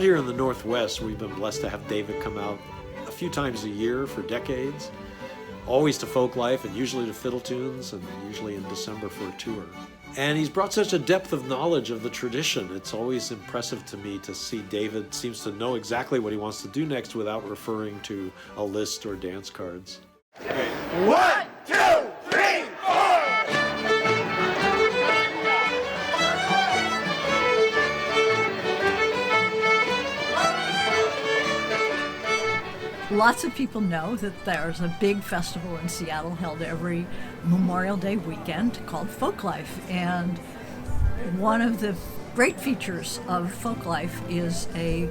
Out here in the Northwest, we've been blessed to have David come out a few times a year for decades, always to Folklife and usually to Fiddle Tunes, and usually in December for a tour. And he's brought such a depth of knowledge of the tradition. It's always impressive to me to see David seems to know exactly what he wants to do next without referring to a list or dance cards. Okay. 1, 2, 3, 4! Lots of people know that there's a big festival in Seattle held every Memorial Day weekend called Folklife. And one of the great features of Folklife is a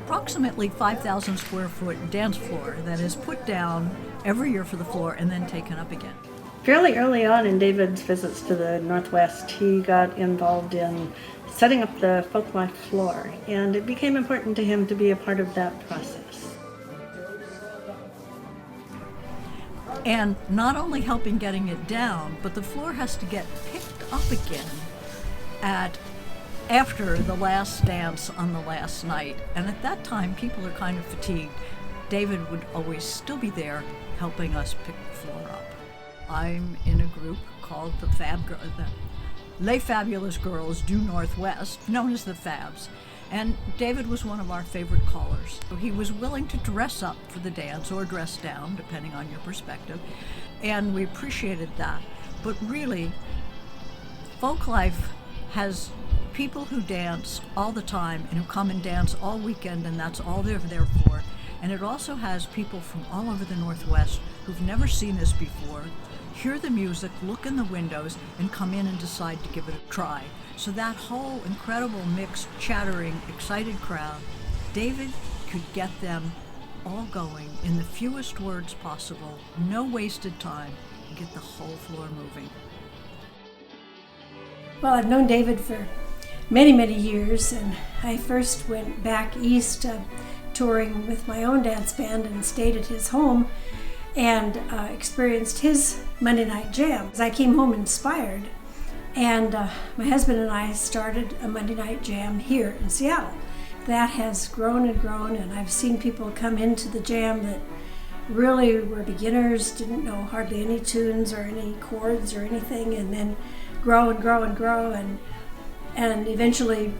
approximately 5,000 square foot dance floor that is put down every year for the floor and then taken up again. Fairly early on in David's visits to the Northwest, he got involved in setting up the Folklife floor, and it became important to him to be a part of that process. And not only helping getting it down, but the floor has to get picked up again after the last dance on the last night. And at that time, people are kind of fatigued. David would always still be there helping us pick the floor up. I'm in a group called the Les Fabulous Girls Due Northwest, known as the Fabs. And David was one of our favorite callers. He was willing to dress up for the dance or dress down, depending on your perspective, and we appreciated that. But really, Folklife has people who dance all the time and who come and dance all weekend, and that's all they're there for. And it also has people from all over the Northwest who've never seen this before, hear the music, look in the windows, and come in and decide to give it a try. So that whole incredible mixed, chattering, excited crowd, David could get them all going in the fewest words possible, no wasted time, and get the whole floor moving. Well, I've known David for many, many years, and I first went back east touring with my own dance band and stayed at his home and experienced his Monday night jam. I came home inspired. And my husband and I started a Monday night jam here in Seattle. That has grown and grown, and I've seen people come into the jam that really were beginners, didn't know hardly any tunes or any chords or anything, and then grow and grow and grow, and eventually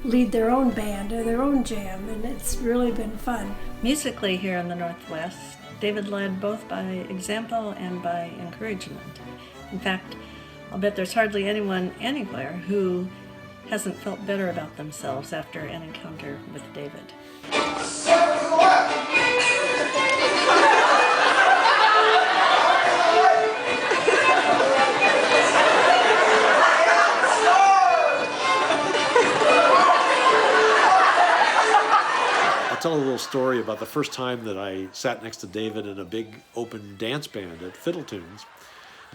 lead their own band or their own jam, and it's really been fun. Musically here in the Northwest, David led both by example and by encouragement. In fact, I'll bet there's hardly anyone anywhere who hasn't felt better about themselves after an encounter with David. I'll tell a little story about the first time that I sat next to David in a big open dance band at Fiddle Tunes.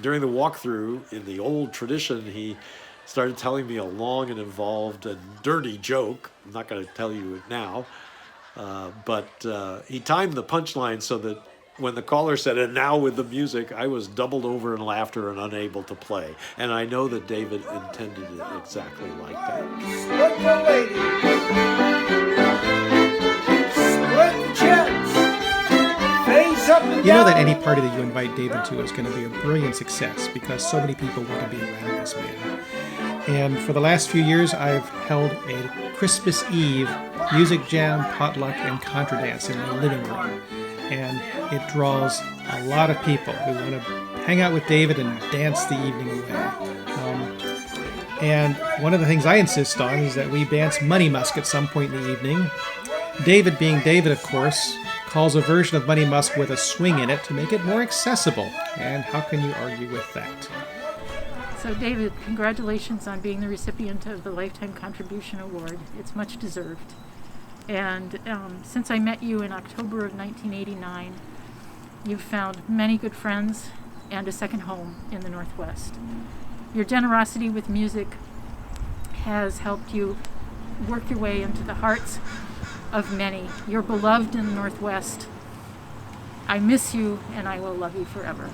During the walkthrough, in the old tradition, he started telling me a long and involved and dirty joke. I'm not going to tell you it now, but he timed the punchline so that when the caller said, "And now with the music," I was doubled over in laughter and unable to play. And I know that David intended it exactly like that. Split the ladies. Split the gents. Face up and down. You know that any party that you invite David to is going to be a brilliant success because so many people want to be around this man. And for the last few years, I've held a Christmas Eve music jam, potluck, and contra dance in my living room. And it draws a lot of people who want to hang out with David and dance the evening away. And one of the things I insist on is that we dance Money Musk at some point in the evening. David, being David, of course, calls a version of Money Musk with a swing in it to make it more accessible. And how can you argue with that? So David, congratulations on being the recipient of the Lifetime Contribution Award. It's much deserved. And since I met you in October of 1989, you've found many good friends and a second home in the Northwest. Your generosity with music has helped you work your way into the hearts of many. You're beloved in the Northwest. I miss you, and I will love you forever.